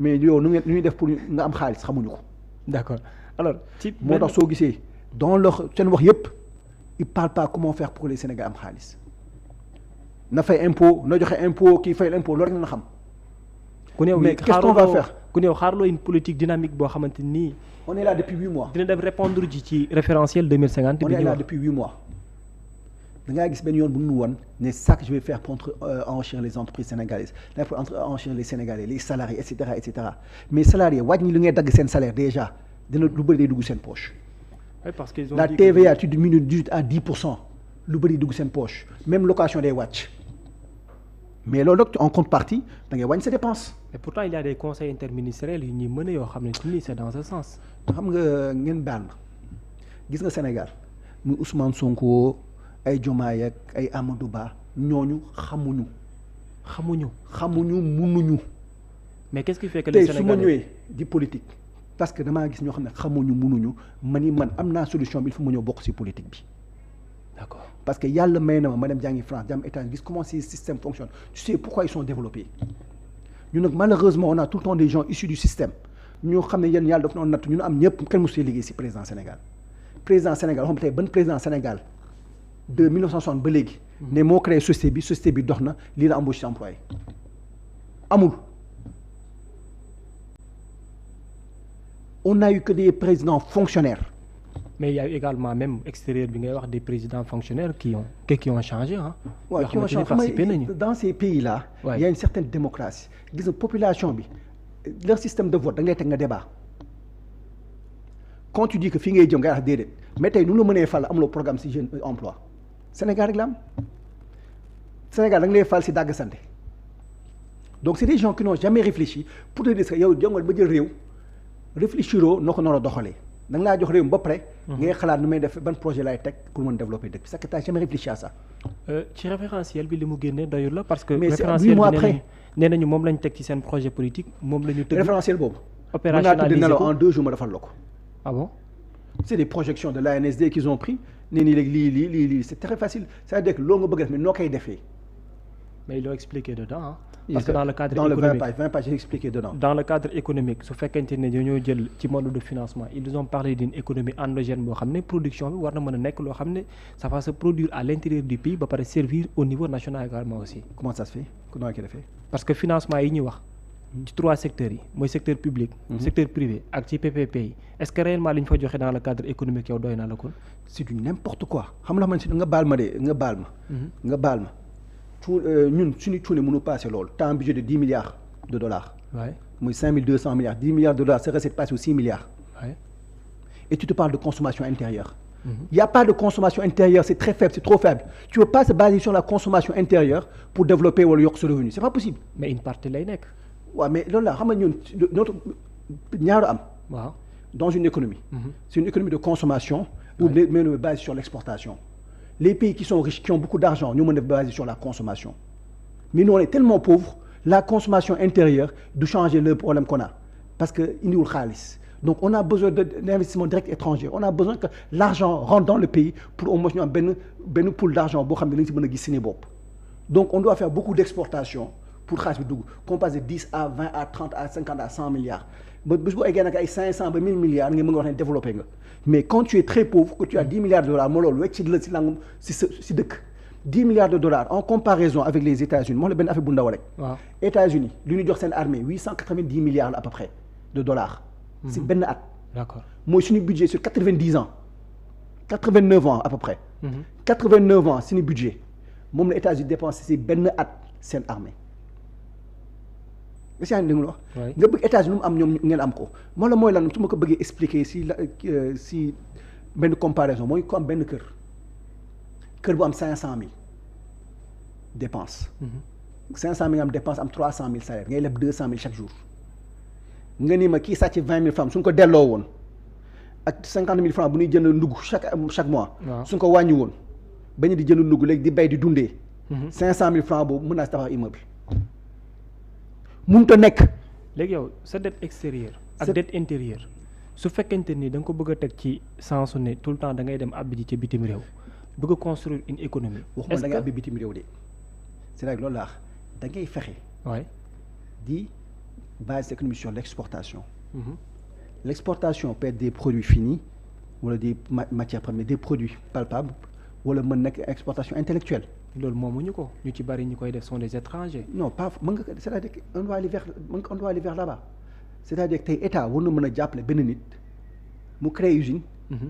mais yow nu ñuy def pour nga am xaalis xamuñu ko. d'accord alors ci moo tax soo gisee dans leur seen wax yëpp ils parlent pas comment faire pour que les Sénégalais am xaalis na fay impôt na joxe impôt kii fay impôt loolu rek na xam. ku néew mais qu'est-ce qu'on va faire ku néew xaarloo une politique dynamique boo xamante nii. on est là depuis 8 mois. dina dem répondre ji ci référentiel 2050. on est là depuis 8 mois. da ngaa gis benn yoon bu nu woon ne ça que je vais faire pour enrichir les entreprises sénégalaises là pour enrichir les Sénégalais les salariés et cetera mais salariés wàññi li ngay dagg seen salaire déjà dina lu bëri day dugg seen poche. oui parce qu'ils ont la TVA tu diminues 18 à 10% lu bëri dugg seen poche même location day wàcc mais loolu nag en contrepartie da ngay wàññi sa dépense. mais pourtant il y a des conseils interministériels yu ñuy mën a yoo xam ne nii c'est dans ce sens. xam nga ngeen baal ma gis nga Sénégal muy Ousmane Sonko. ay Diomaye ak ay Amadou Ba ñooñu xamuñu mënuñu. mais qu'est-ce qui fait que les Sénégalais tey su ma ñëwee di politique parce que damaa gis ñoo xam ne xamuñu mënuñu man am naa solution bi il faut ma ñëw bokk ci politique bi. d'accord parce que yàlla may na ma dem jàngi France jàmm États-Unis gis comment ces systèmes fonctionnent tu sais pourquoi ils sont développés ñun nag malheureusement on a tout le temps des gens issus du système ñoo xam ne yéen yàlla daf noonu natt ñu am ñëpp kenn mosu liggéey ci président Sénégal xam tey ban président Sénégal. de 1960 ba léegi. ne moo créé société bi dox na lii la embauché employé amul. on n'a eu que des présidents fonctionnaires. mais il y a eu également même extérieur bi ngay wax des présidents fonctionnaires qui ont changé ah. waaw qui ont changé dans ces pays là. Ouais. Il y a une certaine démocratie gis nga population bi leur système de vote da ngay teg nga débat. quand tu dis que fii ngay jëm ngay wax déedéet mais tey nu la mënee fal amuloo programme si jeune emploi Sénégal rek la am Sénégal da nga lay fal si dàgg sante donc c'est des gens qui n'ont jamais réfléchi pour te dire que yow jongal ba jël réew réfléchiroo noo ko nar a doxalee da nga laa jox réew mi ba pare. ngay xalaat nu may def ban projet laay teg pour mën développer dëkk bi c'est que t'as jamais réfléchi à ça. ci référentiel bi li mu génne doyul la parce que. mais référentiel bi nee nañu moom lañ teg ci seen projet politique moom la ñu tëgg. référentiel boobu. opérationnalisé ko en 2 jours ma defal la ko. ah bon. c'est des projections de l'ANSD qu'ils ont pris ne nii léegi lii c'est très facile c'est-à-dire que loolu nga bëgg a def mais noo koy defee. mais ils l'ont expliqué dedans hein. parce que dans le cadre économique économique dans le 20 pages j'ai expliqué dedans. dans le cadre économique su fekkente ne dañoo jël ci mode de financement ils ont parlé d'une économie endogène boo xam ne production bi war na mën a nekk loo xam ne ça va se produire à l'intérieur du pays ba pare servir au niveau national également aussi. comment ça se fait comment la koy defee. parce que financement yi ñuy wax. ci 3 secteurs yi mooy secteur public. secteur privé ak ci PPP yi est-ce que réellement li ñu fa joxe dans le cadre économique yow doy na la kon. c'est du n'importe quoi xam nga man si nga baal ma de nga baal ma. ñun suñu cuune mënu passé loolu temps budget de 10 milliards de dollars. Ouais. muy 5200 milliards 10 milliards de dollars sa recette passe aux 6 milliards. Ouais. Et tu te parles de consommation intérieure. Il y a pas de consommation intérieure c'est très faible c'est trop faible tu peux pas se baser sur la consommation intérieure pour développer wala yokk sa revenu c'est pas possible. mais une partie lay nekk. waaw mais loolu la xam nga ñun notre ñaaru am. waaw dans une économie. C'est une économie de consommation. ou mais basée sur l'exportation. Les pays qui sont riches qui ont beaucoup d'argent ñu mën a baser sur la consommation mais nous on est tellement pauvres la consommation intérieure du changer le problème qu'on a parce que indiwul xaalis donc on a besoin d'investissement direct étranger on a besoin que l'argent rentre dans le pays pour au moins ñu am benn pool d'argent boo xam ne dañ si mën a gis seen bopp donc on doit faire beaucoup d'exportation pour xaalis bi dugg qu'on passe de 10 à 20 à 30 à 50 à 100 milliards ba bés bu eggee nag ay 500 ba 1000 milliards nga mën nga wax ne développé nga mais quand tu es très pauvre que tu as 10 milliards de dollars moo loolu wecc la si langum si dëkk 10 milliards de dollars en comparaison avec les États-Unis moo la benn affaire bu ndaw rek. waaw États-Unis lu ñu jox seen armée 890 milliards à peu près de dollars. si benn at. d'accord mooy suñu budget sur 90 ans 89 ans à peu près. 89 ans suñu budget moom la États-Unis dépensé si benn at seen armée. est-ce que yaa ngi déglu wax. nga bëgg États-Unis lu mu am ñoom ngeen am ko moo la mooy lan su ma ko bëggee expliquer si benn comparaison mooy ko am benn kër bu am 500000 dépense. 500000 nga am dépense am 300000 salaire ngay leb 200000 chaque jour nga ni ma kii sàcc 20000 francs suñ ko delloo woon ak 50000 francs bu ñuy jënd ndugg chaque mois. suñ ko wàññi woon bañ di jënd ndugg léegi di bay di dundee. 500000 francs boobu mën naa si tabax immeuble. mënut a nekk. léegi yow sa dette extérieure ak dette intérieure su fekkente ni da nga ko bëgg a teg ci sensu ne tout le temps da ngay dem abbi ji ca bitim réew bëgg a construire une économie. waxuma da ngay abbi bitim réew de c'est vrai loolu laa da ngay fexe. waay di base économique sur l'exportation. L'exportation peut être des produits finis wala des matières premières des produits palpables wala mën nekk exportation intellectuelle. loolu moomuñu ko ñu ci bari ñu koy def sont des étrangers. non pas mën nga c'est-à-dire que on doit aller vers là-bas c'est-à-dire que tey état war na mën a jàppale benn nit mu créer usine.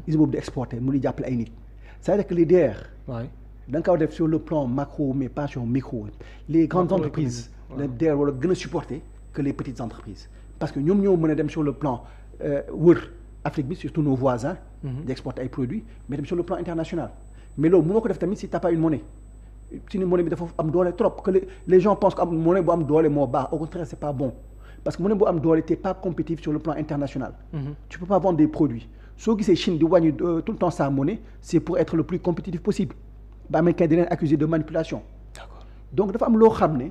usine boobu di exporter mu di jàppale ay nit. c'est-à-dire que l'IDR. waay da nga ko def sur le plan macro mais pas sur micro. les grandes entreprises. l'IDR war a gën a supporter que les petites entreprises. parce que ñoom ñoo mën a dem sur le plan wër Afrique bi surtout nos voisins. d'exporter ay produits mais dem sur le plan international. mais loolu mënoo ko def tamit si t'as pas une monnaie. suñu monnaie bi dafa am doole trop que les gens pensent que am monnaie bu am doole moo baax au contraire c'est pas bon parce que monnaie bu am doole t'es pas compétitif sur le plan international. Tu peux pas vendre des produits soo gisee Chine di wàññi tout le temps sa monnaie c'est pour être le plus compétitif possible ba américain di leen accuser de manipulation. D'accord. Donc dafa am loo xam ne.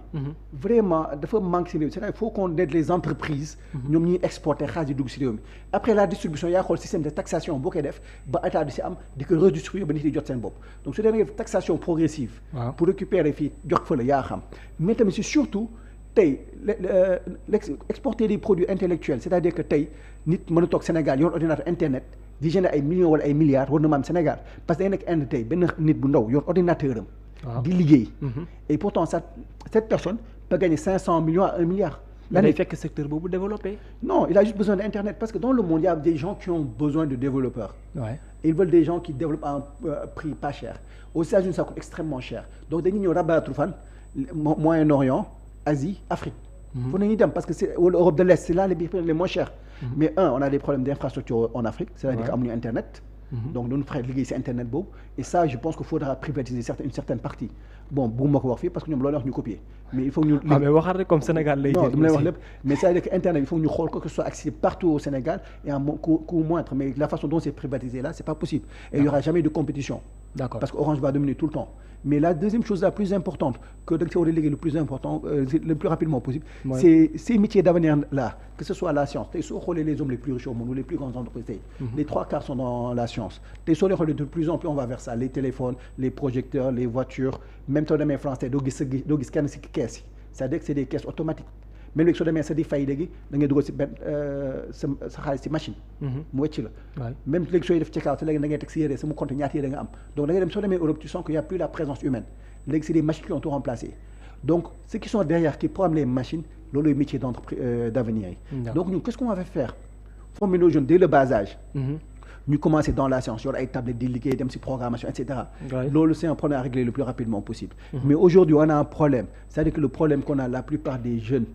vraiment dafa manque si réew c'est-à-dire il faut qu'on aide les entreprises. ñoom ñuy exporter xaalis di dugg si réew mi après la distribution yaa xool système de taxation boo koy def ba état di si am di ko redistribuer ba nit yi jot seen bopp donc su dee nga def taxation progressive. pour récupérer fii jox fa la yaa xam mais tamit c'est surtout tey exporter des produits intellectuels c'est-à-dire que tey nit mën a toog Sénégal yor ordinateur internet di générer ay millions wala ay milliards war na ma am Sénégal parce que day nekk Inde tey benn nit bu ndaw yor ordinateur am. di liggéey. et pourtant cette personne peut gagner 500 millions à 1 milliard. l'année fekk secteur boobu développé. non il a juste besoin d'internet parce que dans le monde il y a des gens qui ont besoin de développeurs. Ouais. Ils veulent des gens qui développent à un prix pas cher. Aux États-Unis ça coûte extrêmement cher donc dañuy ñëw rabattre fan Moyen-Orient Asie Afrique. foofu nañuy dem parce que c'est Europe de l'Est c'est là les prix les moins chers. mais on a des problèmes d'infrastructure en Afrique c'est-à-dire que amuñu internet. donc dañu fexe liggéey ci internet boobu et ça je pense qu'il faudra privatiser une certaine partie bon bugguma ko wax fii parce que ñoom loolu wax ñu copier mais il faut ñu. mais waxaat rek comme Sénégal lay. non dama lay wax lépp mais c'est-à-dire que internet il faut ñu xool que ce soit accessible partout au Sénégal et à un coût moindre mais la façon dont c'est privatisé là c'est pas possible et il y aura jamais de compétition. D'accord. Parce que Orange va dominer tout le temps. Mais la deuxième chose la plus importante que da nga si war a liggéey le plus important le plus rapidement possible. c'est ces métiers d'avenir là que ce soit la science tey soo xoolee les hommes les plus riches au monde ou les plus grandes entreprises tey. les 3/4 sont dans la science tey soo leen xoolee de plus en plus on va vers ça les téléphones les projecteurs les voitures même soo demee France tey doo gis kenn si kees yi c'est-à-dire que c'est des caisses automatiques même léegi soo demee sa di fay léegi da ngay dugal si benn sa xaalis si machine. mu wecc la. même léegi sooy def check-out léegi da ngay teg si yére sama compte ñaata yére nga am donc da ngay dem soo demee Europe tu sens qu'il y a plus la présence humaine léegi c'est des machines qui ont tout remplacé donc ceux qui sont derrière qui programment les machines loolu métier d'entreprise d'avenir yi. donc ñun qu'est-ce qu'on va faire former nos jeunes dès le bas âge. ñu commencer dans la science yor ay tablettes di liggéey dem ci programmation et cetera. loolu c'est un problème à régler le plus rapidement possible. mais aujourd'hui on a un problème c'est-à-dire que le problème qu'on a la plupart des jeunes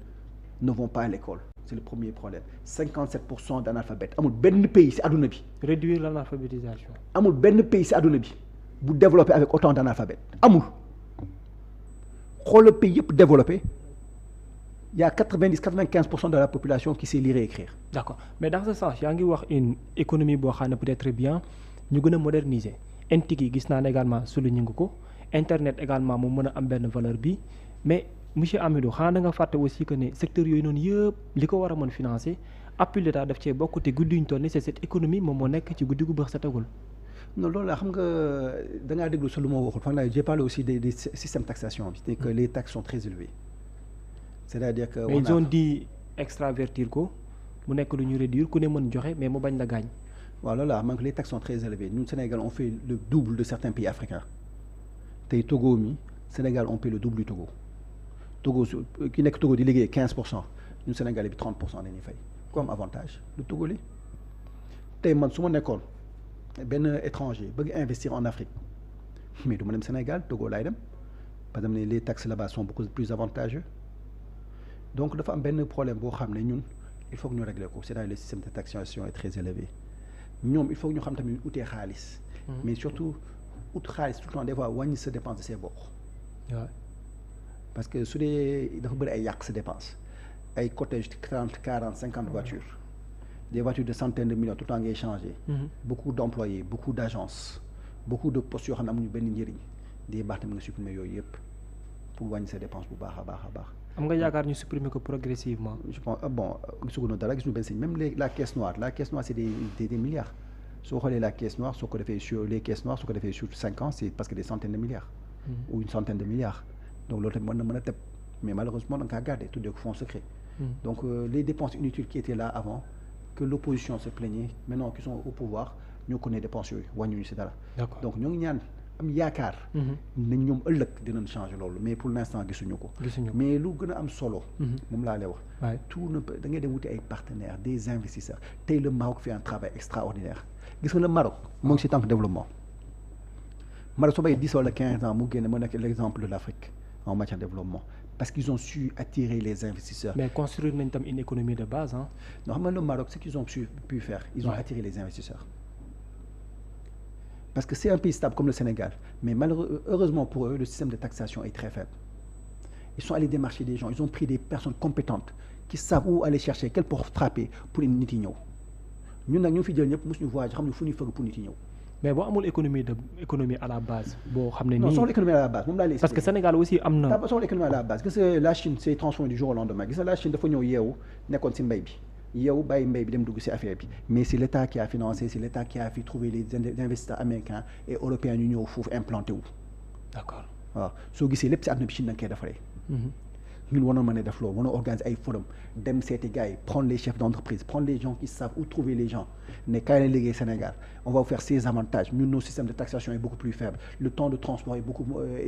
ne vont pas à l'école c'est le premier problème 57% d'analphabètes amul benn pays ci àdduna bi. réduire l'analphabétisation. amul benn pays ci àdduna bi bu développé avec autant d'analphabètes amul xoolal pays yëpp développé. Il y a 90-95% de la population qui sait lire et écrire. D'accord. Mais dans ce sens, il y a une économie qui peut-être bien, nous devons moderniser. Intiki, gis naa également souligné ko. Internet également mo meuna am ben valeur bi. Mais monsieur Amidou, xana nga faté aussi que né secteur yoy non yépp liko wara mën financer, appui l'état daf ci bokku té guddi ñu tolni c'est cette économie mom mo nek ci guddi gu bëx sa tagul. Non loolu la xam nga da nga déglu sa lu ma waxul fan la j'ai parlé aussi des systèmes de taxation c'est que les taxes sont très élevées. C'est-à-dire que mais ils ont dit extravertir ko mu nekk lu ñu réduire ku ne mën joxe mais mu bañ la gaañ. waaw loolu la man les taxes sont très élevées ñun Sénégal on fait le double de certains pays africains tey Togo mi Sénégal on paie le double du Togo Togo ki nekk Togo di liggéey 15% ñun Sénégalais bi 30% dañuy fay comme avantage le Togolais tey man su ma nekkoon benn étranger bëgg investir en Afrique mais du ma dem Sénégal Togo laay dem parce que les taxes là-bas sont beaucoup plus avantageux. Donc dafa am benn problème boo xam ne ñun il faut que ñu régler ko c'est-à-dire le système de taxation est très élevé ñoom il faut que ñu xam tamit utee xaalis. mais surtout ut xaalis tout le temps des fois wàññi sa dépense de ses bokk. parce que su dee dafa bëri ay yàq sa dépense ay cortège 30 40 50 voitures des voitures de centaines de millions tout le temps ngay changer. beaucoup d'employés beaucoup d'agences beaucoup de postes yoo xam ne amuñu benn njëriñ des baax tamit nga supprimer yooyu yëpp pour wàññi sa dépense bu baax a baax a baax. am nga yaakaar ñu supprimer ko progressivement. je pense bon gisuñu dara gisuñu benn signe même la caisse noire c'est des milliards soo xoolee la caisse noire soo ko defee sur les caisses noires soo ko defee sur 5 ans c'est parce que des centaines de milliards. ou une centaine de milliards donc loolu tamit mën a tëb mais malheureusement da nga kaa garder tuddee ko fonds secret donc les dépenses inutiles qui étaient là avant que l'opposition se plaignait maintenant qu'ils sont au pouvoir ñoo ko ne dépenses yooyu wàññuñu si dara. donc ñoo ngi ñaan am yaakaar. nañ ñoom ëllëg dinañ changer loolu mais pour l'instant gisuñu ko. mais lu gën a am solo. moom laa lay wax. tout ne peut da ngay dem wuti ay partenaires des investisseurs tey le Maroc fait un travail extraordinaire gis nga le Maroc moo ngi si tànk développement. Maroc soo bay 10 wala 15 ans mu génne mu nekk l'exemple de l'Afrique en matière de développement parce qu'ils ont su attirer les investisseurs. mais construire nañ tam une économie de base ah. non xam nga le Maroc ce qu'ils ont pu faire. ils ont attiré les investisseurs. parce que c'est un pays stable comme le Sénégal mais heureusement pour eux le système de taxation est très faible. Ils sont allés démarcher des gens ils ont pris des personnes compétentes qui savent où aller chercher quelle porte frapper pour nit yi ñëw ñun nag ñu fi jël ñëpp mosuñu voyage xam ne fu ñuy fëgg pour nit yi ñëw. mais boo amul économie à la base boo xam ne nii. non soxla économie à la base moom laa lay expliqué. parce que Sénégal aussi am na. soxla économie à la base gis nga la Chine s'est transformée du jour au lendemain gis nga la Chine dafa ñëw yeewu nekkoon ci mbay bi yeewu bàyyi mbay bi dem dugg ci affaire bi mais c'est l'État qui a financé c'est l'État qui a fait trouver les investisseurs américains et européens ñu ñëw foofu implanté wu. d'accord waaw soo gisee lépp ci àdduna bi Chine dañ koy defaree. ñun war na mën a def loolu war na organiser ay forum dem seeti gars yi prendre les chefs d'entreprise prendre les gens qui savent où trouver les gens ne kaay leen liggéey Sénégal on va vous faire ces avantages ñun nos systèmes de taxation est beaucoup plus faible le temps de transport est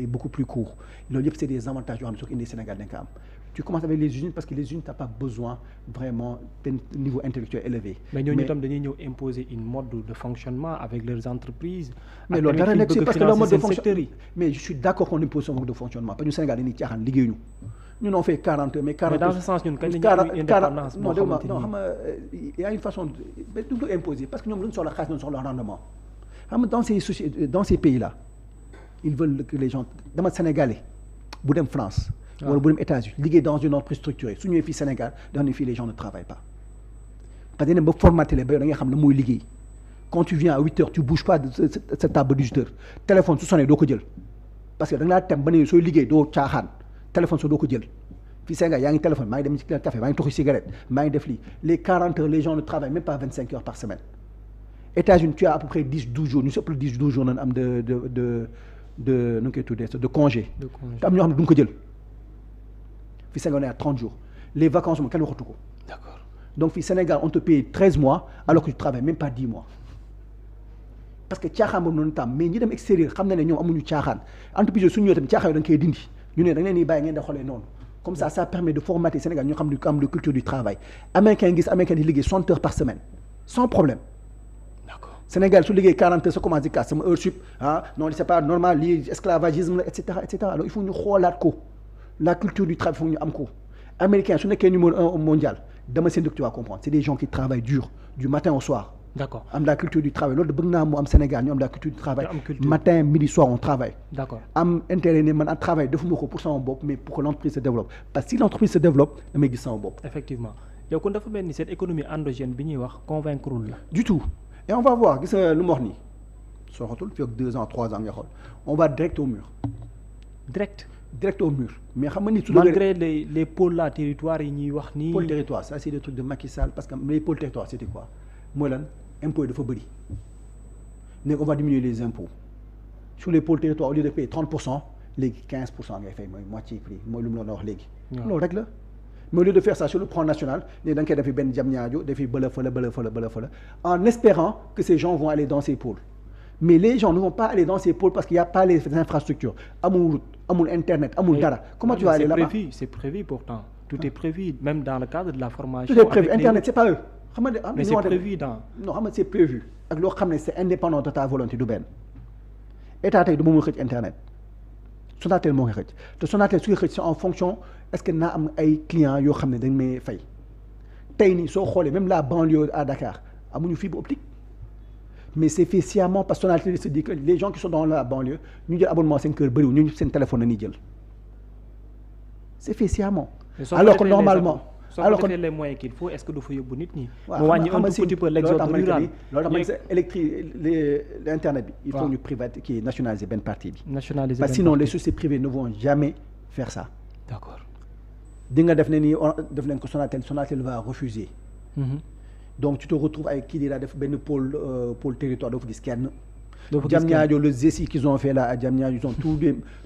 beaucoup plus court loolu yëpp c'est des avantages yoo xam ne soo ko indi Sénégal dañ ko am tu commences avec les usines parce que les usines t'as pas besoin vraiment d'un niveau intellectuel élevé. mais ñooñu itam dañuy ñëw imposer une mode de fonctionnement avec leurs entreprises. mais loolu dara nekk si parce que le mode de fonctionnement mais je suis d'accord qu'on impose un mode de fonctionnement parce que ñu Sénégal dañuy caaxaan liggéeyuñu ñun on fait 40 heures mais 40 mais dans ce sens ñun kañ la ñu am indépendance non xam nga il y a une façon mais du ko imposer parce que ñoom lu ñu soxla xaalis ñu soxla rendement xam nga dans ces pays là ils veulent que les gens dama Sénégalais bu dem France wala bu dem États-Unis liggéey dans une entreprise structurée su ñëwee fii Sénégal dañu ne fii les gens ne travaillent pas parce que dañu ba formaté les ba da nga xam ne mooy liggéey quand tu viens à 8 heures tu bouges pas de cette table de 18 heures téléphone su sonné doo ko jël parce que da nga laa tem ba ne sooy liggéey doo caaxaan téléphone soo doo ko jël fii Sénégal yaa ngi téléphone maa ngi dem ci café maa ngi toxi cigarette maa ngi def lii les 40 heures les gens ne travaillent même pas 25 heures par semaine États-Unis tu as à peu près 10-12 jours ñu si ëpp 10-12 jours nañ am de nu ñu koy tuddee de congé te am ñoo xam ne du ñu ko jël fii Sénégal on est à 30 jours les vacances moom kenn waxatu ko d'accord donc fii Sénégal on te paye 13 mois alors que tu travailles même pas 10 mois parce que caaxaan boobu noonu tam mais ñi dem extérieur xam na ne ñoom amuñu caaxaan entreprise suñu ñëwee tamit caaxaan yooyu da nga koy dindi ñu ne da nga leen di bàyyi ngeen di xoolee noonu comme ça permet de formater Sénégal ñoo xam ne am de culture du travail américain di liggéey 60 heures par semaine sans problème. d'accord Sénégal su liggéey 40 heures sa commence di kaas sama heure sup non c'est pas normal lii esclavagisme la et cetera alors il faut ñu xoolaat ko la culture du travail foog ñu am ko américain su nekkee numéro 1 mondial dama seen dëkk tu vas comprendre c'est des gens qui travaillent dur du matin au soir. d'accord am la culture du travail loolu bëgg naa mu am Sénégal ñu am la culture du travail matin midi soir on travaille. d'accord am intérêt ne man à travail defuma ko pour sama bopp mais pour que l'entreprise se développe parce que si l'entreprise se développe damay gis sama bopp. effectivement yow kon dafa mel ni cette économie endogène bi ñuy wax convaincre la. du tout et on va voir gis nga lu mu wax nii soo xatul fii ak 2 ans 3 ans nga xool on va direct au mur. direct au mur mais xam nga ni. malgré les pôles là territoires yi ñuy wax nii. pôle territoire ça c'est des trucs de Macky Sall parce que les pôles territoires c'était quoi mooy lan. impôt yi dafa bëri léegi on va diminuer les impôts sur les pôles territoires au lieu de payer 30% léegi 15% ngay fay mooy moitié prix mooy lu mu doon wax léegi. loolu rek la mais au lieu de faire ça sur le plan national léegi da nga koy defi benn Diamniadio defi bële fële en espérant que ces gens vont aller dans ces pôles mais les gens ne vont pas aller dans ces pôles parce qu'il y a pas les infrastructures amul route amul internet amul dara. comment tu vas aller là-bas c'est prévu pourtant tout est prévu même dans le cadre de la formation. tout est prévu internet c'est pas eux. mais c'est prévu dans. non xam nga c'est prévu ak loo xam ne c'est indépendant de ta volonté du benn état tey du moom mooy xëcc internet Sonatel moo koy xëcc te Sonatel su koy xëcc c'est en fonction est-ce que naa am ay clients yoo xam ne dañ may fay tey nii soo xoolee même la banlieue à Dakar amuñu fibre optique mais c'est fait sciemment parce que Sonatel se dit que les gens qui sont dans la banlieue ñu jël abonnement seen kër bëriwul ñu seen téléphone la ñuy jël c'est fait sciemment. alors que normalement. alors que les moyens qu'il faut est-ce que du fa yóbbu nit ñi. waaw mu wàññi un petit peu l'exode rural. loolu tax l'internet bi. il faut ñu privatiser kii nationaliser benn partie bi. nationaliser parce que sinon les sociétés privées ne vont jamais faire ça. d'accord. di nga def ne nii def leen ko Sonatel va refuser. donc tu te retrouves avec kii di la def benn pôle territoire doo fa gis kenn. doo fa gis kenn Diamniadio le GESI qu'ils ont fait là à Diamniadio ils ont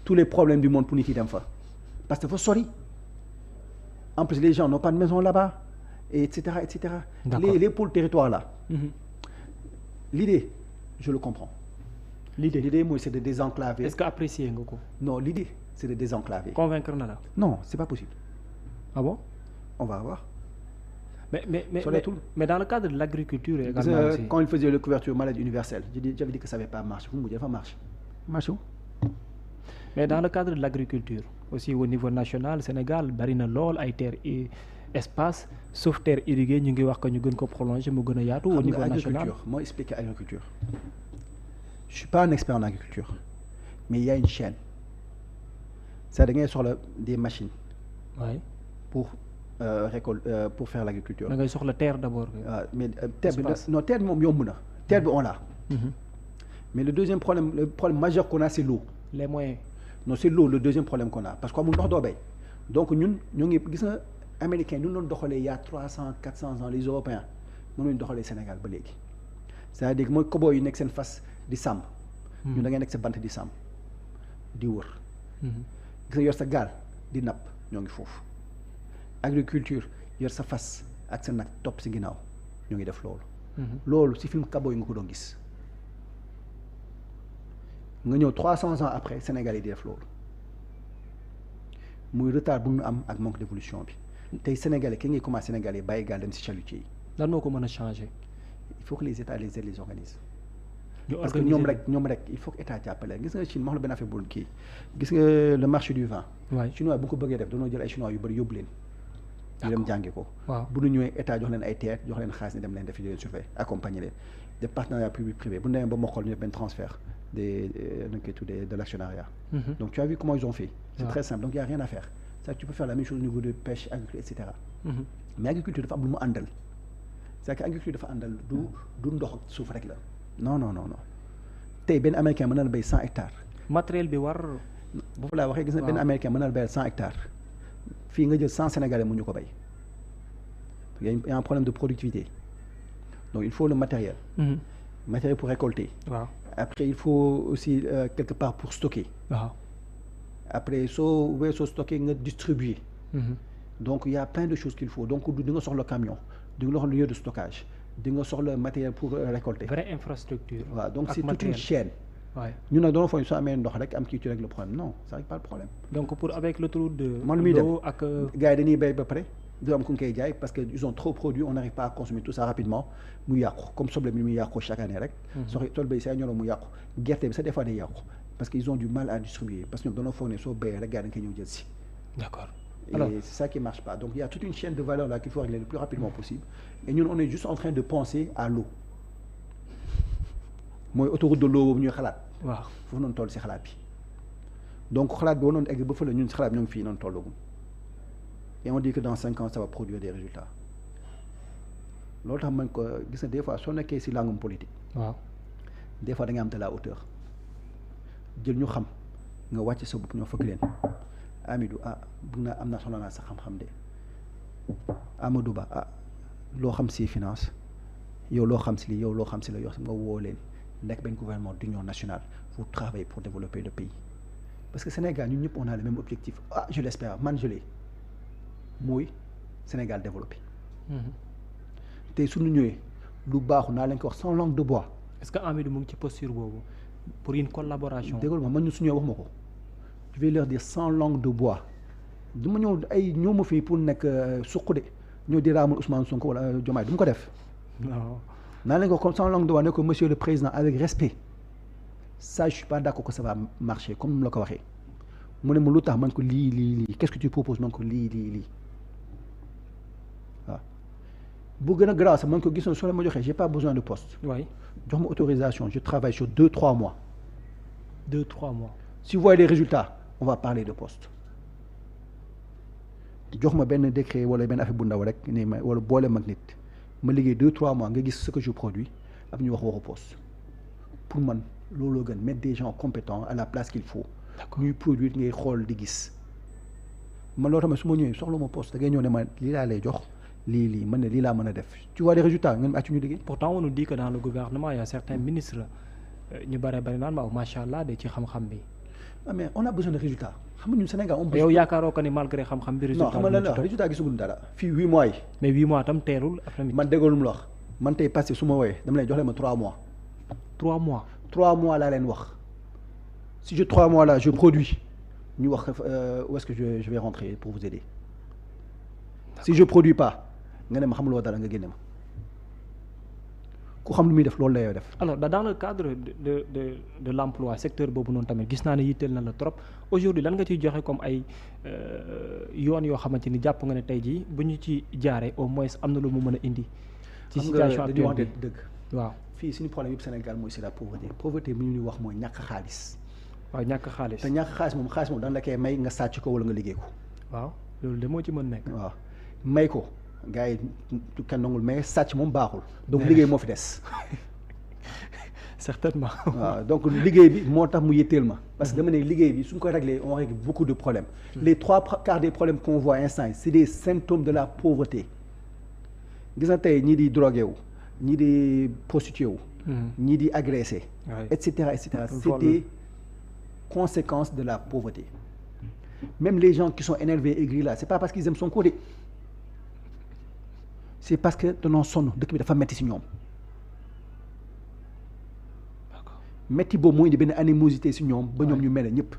tous les problèmes du monde pour nit yi dem fa parce que dafa sori. en plus les gens n'ont pas de maison là-bas et cetera et cetera. Les pôles territoires là. L'idée je le comprends. L'idée mooy c'est de désenclaver. Est-ce que apprécier nga ko. non l'idée c'est de désenclaver. convaincre na la. non c'est pas possible. ah bon. on va voir. mais dans le cadre de l'agriculture également aussi. quand il faisait la couverture maladie universelle j'avais dit que ça n'avait pas marché fu mu mujj dafa marché wu. mais dans le cadre de l'agriculture aussi au niveau national Sénégal bari na lool ay terres et espace sauf terre irriguée ñu ngi wax que ñu gën ko prolonger mu gën a yaatu. au niveau national agriculture moo expliqué agriculture. je suis pas un expert en agriculture mais il y a une chaîne c'est da ngay soxla des machines. oui. pour pour faire l'agriculture. da ngay soxla terre d'abord. mais terre bi non terre bi moom yomb na. terre bi on l'a. mais le problème majeur qu'on a c'est l'eau. les moyens. non c'est l'eau le deuxième problème qu'on a parce que amul ndox doo béy donc ñun ñoo ngi gis nga américain ñu doon doxalee il y a 300-400 ans les européens mënuñ doxalee Sénégal ba léegi c'est-à-dire que mooy kobo yu nekk seen fas di sàmm. ñun da ngay nekk sa bant di sàmm di wër. gis nga yor sa gaal di napp ñoo ngi foofu. agriculture yor sa fas ak sa nag topp si ginnaaw ñoo ngi def loolu. loolu si film Cowboy nga ko doon gis. nga ñëw 300 ans après Sénégal yi di def loolu muy retard bu ñu am ak manque d'évolution bi tey Sénégalais ki ngay commencé Sénégalais yi bàyyi gaal dem si chalutier yi. lan moo ko mën a changer. il faut que les États les aident les organisent. parce que ñoom rek il faut que état jàppale gis nga Chine ma wax la benn affaire bu kii gis nga le marché du vin. waay chinois bu ko bëggee def dañoo jël ay chinois yu bëri yóbbu leen. ñu dem jàngi ko. waaw bu ñu ñëwee état jox leen ay terre jox leen xaalis ne dem leen def leen surveiller accompagner leen des partenariats public privé bu ñu demee ba mokkal ñu def benn transfert de l'actionnariat. Donc tu as vu comment ils ont fait. C'est très simple donc il y a rien à faire. Ça tu peux faire la même chose au niveau de pêche agriculture et cetera. Mais agriculture dafa am lu mu àndal. C'est que agriculture dafa àndal du ndox ak suuf rek la. non tey benn américain mën na la béy 100 hectares. matériel bi war. boobu laa waxee gis nga benn américain mën na la béyal 100 hectares. fii nga jël 100 sénégalais mu ñu ko béy. Il y a un problème de productivité. Donc il faut le matériel. Matériel pour récolter. waaw. Après il faut aussi quelque part pour stocker. waaw. Après soo stocker nga distribuer. Donc il y a plein de choses qu'il faut donc di nga soxla camion di nga soxla lieu de stockage di nga soxla matériel pour récolter. vraie infrastructure. waaw donc c'est toute une chaîne. waaye ñun nag doon foog soo amee ndox rek am kii ci rek le problème non ça règle pas le problème. donc pour avec le trou de. man muy dem ak. gars yi dañuy béy ba pare du am ku ñu koy jaay parce que ils ont trop produit on n'arrive pas à consommer tout ça rapidement mu yàqu comme soble bi muy yàqu chaque année rek. tool bay saa ñoroo mu yàqu gerte bi sax des fois day yàqu parce que ils ont du mal à distribuer parce que ñoom dañoo foog ne soo béyee rek gars dañ koy ñëw jël si. d'accord. Alors, et c'est ça qui marche pas donc il y a toute une chaîne de valeur là qu'il faut régler le plus rapidement possible et ñun on est juste en train de penser à l'eau mooy autoroute de l'eau boobu ñuy xalaat. waaw foofu noonu toll si xalaat bi donc xalaat bi noonu egg ba fële ñun si xalaat bi ñoo ngi fii noonu tollagum et on dit que dans 5 ans ça va produire des résultats loolu tax man ko gis na des fois soo nekkee si langum politique. waaw des fois da ngay am de la hauteur jël ñu xam nga wàcc sa bopp ñoo fëgg leen Amidou bëgg naa am naa soxla naa sa xam-xam de Amadou Ba loo xam si finance yow loo xam si lii yow loo xam si la yow nga woo leen nekk benn gouvernement d'union nationale vous travaillez pour développer le pays parce que Sénégal ñun ñëpp on a le même objectif je l'espère man je l'ai mooy Sénégal développé. tey suñu ñëwee lu baaxu naa leen ko wax sans langue de bois. est-ce que Amidou mu ngi ci posture boobu pour une collaboration. dégg nga man ñun suñu wax ma ko je vais leur dire sans langue de bois du ma ñëw ma fii pour nekk suq de ñëw di raamal Ousmane Sonko wala Diomaye du ma ko def. non naa leen ko comme sans langue de bois ne ko monsieur le président avec respect ça je suis pas d'accord que ça va marcher comme mu la ko waxee mu ne ma lu tax man ko lii qu'est-ce que tu proposes man ko lii waaw bu gën a garaaw sax man ko gisoon soo leen ma joxee j'ai pas besoin de poste. oui jox ma autorisation je travaille sur 2-3 mois. 2-3 mois. si vous voyez des résultats on va parler de poste jox ma benn décret wala benn affaire bu ndaw rek ne ma wala boole mag nit ma liggéey 2-3 mois nga gis ce que je produis ab ñu waxu poste pour man looloo gën mettre des gens compétents à la place qu'il faut. ñuy produire ngay xool di gis man loo tax su ma ñëwee soxla ma poste da ngay ñëw ne ma lii laa lay jox lii man ne lii laa mën a def tu vois les résultats ngeen accu ñu liggéey. pourtant on nous dit que dans le gouvernement il y a certains ministres ñu bari naan ma macha allah de ci xam-xam bi. mais on a besoin de résultats xam nga ñun Sénégal on. yow yaakaaroo ko ni malgré xam-xam bi. résultat non xam nga lan la wax résultat gisaguñ dara fii 8 mois yi. mais 8 mois tam teerul ak tamit. man déggoo lu mu la wax man tey passé su ma wooyee dama leen jox leen ma 3 mois. 3 mois. 3 mois laa leen wax si je 3 mois là je produis ñu wax où est-ce que je vais rentrer pour vous aider. si je produis pas nga ne ma xamuloo dara nga génne ma ku xam lu muy def loolu la yow def. alors dans le cadre de l'emploi secteur boobu noonu tamit gis naa ne yitteel na la trop aujourd'hui lan nga ciy joxe comme ay yoon yoo xamante ni jàpp nga ne tey jii bu ñu ci jaaree au moins am na lu mu mën a indi. ci situation actuelle bi dëgg. waaw fii suñu problème yëpp Sénégal mooy c'est la pauvreté pauvreté bi ñuy wax mooy ñàkk xaalis. waaw ñàkk xaalis te ñàkk xaalis moom daan la koy may nga sàcc ko wala nga liggéey ko. waaw loolu de moo ci mën nekk. waaw may ko gars yi kenn nangul mais sàcc moom baaxul. donc liggéey moo fi des. certainement. waaw donc liggéey bi moo tax mu yitteel ma. parce que dama ne liggéey bi suñ ko réglé on règle beaucoup de problèmes. les 3/4 des problèmes qu'on voit instant yi c'est des symptômes de la pauvreté. gis na tey ñii di drogué wu ñii di prostitué wu. ñii di agressé. et cetera c'est des conséquences de la pauvreté. même les gens qui sont énervés aigris là c'est pas parce qu'ils aiment son côté. c'est parce que danoo sonn dëkk bi dafa metti ci ñoom. metti boobu moo indi benn animosité ci ñoom ba ñoom ñu mel ne ñëpp.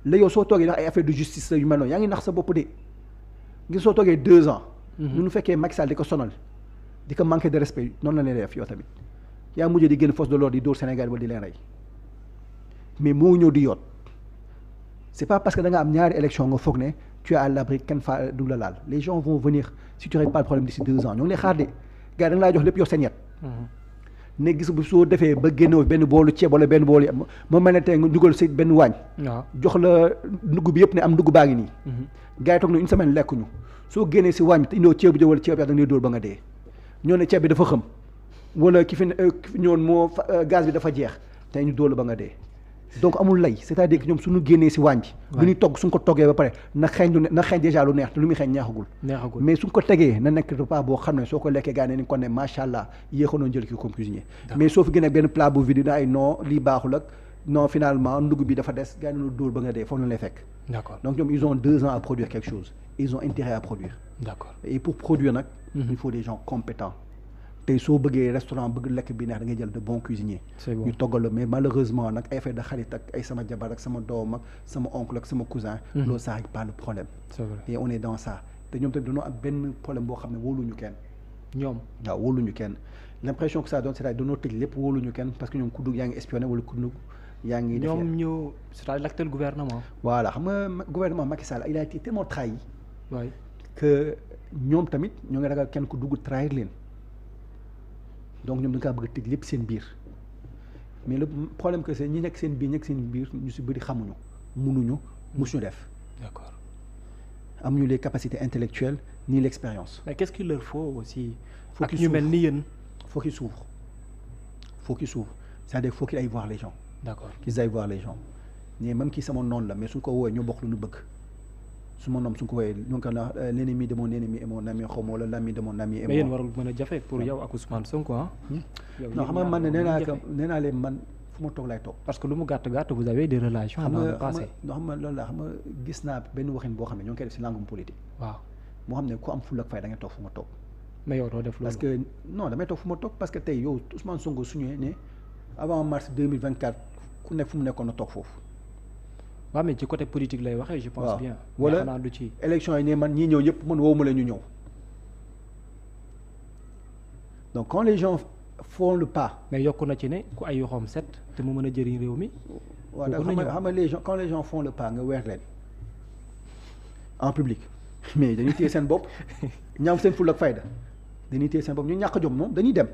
la yow soo toogee ndax ay affaire de justice yu mel noonu yaa ngi nax sa bopp de ngir soo toogee 2 ans. ñu fekkee Macky Sall di ko sonal di ko manquer de respect noonu la leen def yow tamit yaa mujjee di génn force de l'ordre di dóor Sénégal ba di leen rey mais moo ñëw di yoot c'est pas parce que da nga am ñaari élection nga foog ne tu es à l'abri kenn faa du la laal les gens vont venir si tu règles pas le problème d'ici 2 ans ñoo ngi lay xaar de gars yi da nga laa jox lépp yor seen yet ne gis bu soo defee ba génnoo benn boolu ceeb wala benn boolu moo mel ne tey nga dugal si benn waañ jox la ndugg bi yëpp ne am ndugg baa ngi nii gars yi toog na une semaine lekkuñu soo génnee si waañ bi te indoo ceeb bu jë wala ceeb yaa da ngay dóor ba nga dee ñoo ne ceeb bi dafa xëm wala ki fi ñoon moo gaz bi dafa jeex tey ñu dóor la ba nga dee donc amul lay c'est-à-dire que ñoom suñu génnee si waañ bi lu ñuy togg suñ ko toggee ba pare na xeeñ déjà lu neex te lu muy xeeñ neexagul mais suñ ko tegee na nekk repas boo xam ne soo ko lekkee gaa ne ni kon ne macha allah yéexoon jël kii comme cuisinier mais soo fi génnee benn plat bu vide na ay non lii baaxul ak non finalement ndugg bi dafa des gaa ne dóor ba nga dee foofu na lay fekk d'accord donc ñoom ils ont 2 ans à produire quelque chose ils ont intérêt à produire d'accord et pour produire nag il faut des gens compétents tey soo bëggee restaurant bëgg lekk bi neex da ngay jël de bons cuisiniers ñu toggal la mais malheureusement nag ay affaire de xarit ak ay sama jabar ak sama doom ak sama oncle ak sama cousin loolu ça règle pas le problème et on est dans ça te ñoom tamit dañoo am benn problème boo xam ne wóoluñu kenn ñoom waaw wóoluñu kenn l'impression que ça donne c'est-à-dire dañoo tëj lépp wóoluñu kenn parce que ñoom ku dugg yaa ngi espionné wala ku dugg yaa ngi def ñoom ñu c'est-à-dire l'actuel gouvernement voilà xam nga gouvernement Macky Sall il a été tellement trahi que ñoom tamit ñoo ngi ragal kenn ku dugg trahir leen donc ñoom da nga kaa bëgg a tëj lépp seen biir mais le problème que c'est ñi nekk seen biir ñu si bëri xamuñu mënuñu musuñu def. d'accord. amuñu les capacités intellectuelles ni l'expérience. mais qu'est-ce qu'il leur faut aussi. faut qu'ils ñu mel ni yéen. faut qu'ils s'ouvrent c'est-à-dire faut qu'ils aillent voir les gens. d'accord qu'ils aillent voir les gens mais même kii sama noonu la mais suñ ko woowee ñoo bokk lu ñu bëgg. su ma noom suñ ko woowee ñu ko na l'ennemi de mon ennemi est mon ami xaw ma wala l'ami de mon ami est mon. mais yéen warul mën a jafe pour yow ak Ousmane Sonko ah. non xam nga man nee naa leen man fu ma toog laay toog. parce que lu mu gàtt gàtt vous avez des relations. dans le passé xam nga loolu la xam nga gis naa benn waxin boo xam ne ñoo ngi koy def si langue politique. waaw moo xam ne ku am fulla ak fay da ngay toog fu ma toog. mais yow doo def loolu. parce que non damay toog fu ma toog parce que tey yow Ousmane Sonko suñu ne avant mars 2024 ku nekk fu mu nekkoon na toog foofu. waaw mais ci côté politique lay waxee je pense bien. wala xanaa du ci élection yi ne man ñii ñëw ñëpp man woowu ma la ñu ñëw donc quand les gens font le pas. mais yokku na ci ne ku ay yoxoom set te mu mën a jëriñ réew mi. waaw da xam nga les gens quand les gens font le pas nga weer leen en public mais dañuy téye seen bopp ñaaw seen fulla ak fayda dañuy téye seen bopp ñu ñàkk jom moom dañuy dem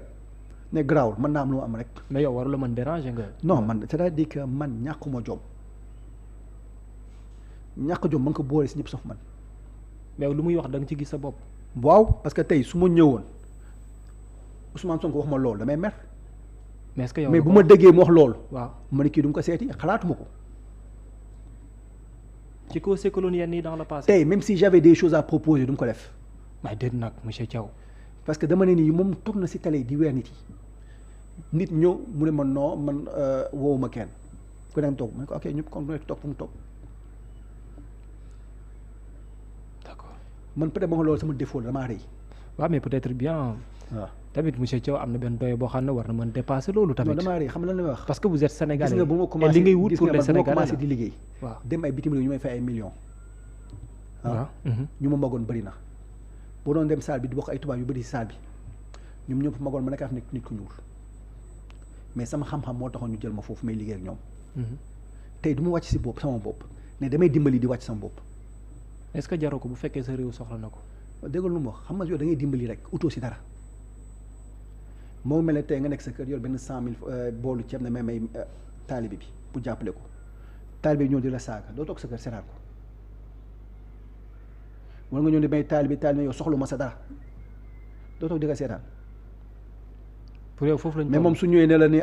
ne garaawul mën naa am lu am rek. mais yow waru la mën déranger nga. non man c'est-à-dire que man ñàkkuma jom. ñàkk jom mën ko boole si ñëpp sauf man. mais lu muy wax da nga ci gis sa bopp. waaw parce que tey su ma ñëwoon Ousmane Sonko wax ma loolu damay mer. mais est-ce que yow mais bu ma déggee mu wax loolu. waaw ma ne kii du ma ko seeti xalaatuma ko. ci koo sekkaloon yenn yi dans le passé. tey même si j'avais des choses à proposer du ma ko def. mais déet nag monsieur Thiaw. parce que dama ne nii moom toog na si télé di weer nit yi nit ñëw mu ne ma non man woowuma kenn ku ne toog ma ne ko ok ñëpp kon toog fu mu toog. man peut-être ba nga loolu sama défaut la damaa rëy. waaw mais peut-être bien. waaw tamit monsieur Thiaw am na benn doye boo xam ne war na mën dépasser loolu tamit. non damaa rëy xam nga lan la may wax. parce que vous êtes sénégalais. gis nga bu ma et commencé li ngay wut pour les gis nga bu ma sénégalais commencé la. di liggéey. waaw dem ay bitim réew ñu may fay ay millions. waaw. ñu ma magoon bëri na. boo doon dem salle bi di bokk ay tubaab yu bëri si salle bi ñoom ñëpp magoon ma nekk af nit ku ñuul mais sama xam-xam moo taxoon ñu jël ma foofu may liggéey ak ñoom. tey du ma wàcc si bopp sama bopp ne damay dimbali di wàcc sama bopp. est-ce que jaroo ko bu fekkee sa réew soxla na ko. dégg lu mu wax xam nga yow da ngay dimbali rek utoo si dara moo mel ne tey nga nekk sa kër yor benn 100,000 boolu ceeb ne may taalibe bi pour jàppale ko taalibe bi ñëw di la saaga doo toog sa kër seetaan ko wala nga ñëw di may taalibe yow soxlu ma sa dara doo toog di nga seetaan. pour yow foofu lañ mais moom su ñëwee ne la ni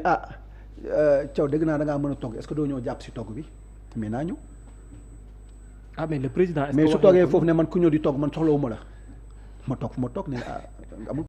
Thiaw dégg naa da ngaa mën a togg est-ce que doo ñëw jàpp si togg bi mais naa ñëw. ah mais le président est-ce que mais su toogee foofu ne man ku ñëw di togg man soxlawuma la ma toog fu ma toog ne amul.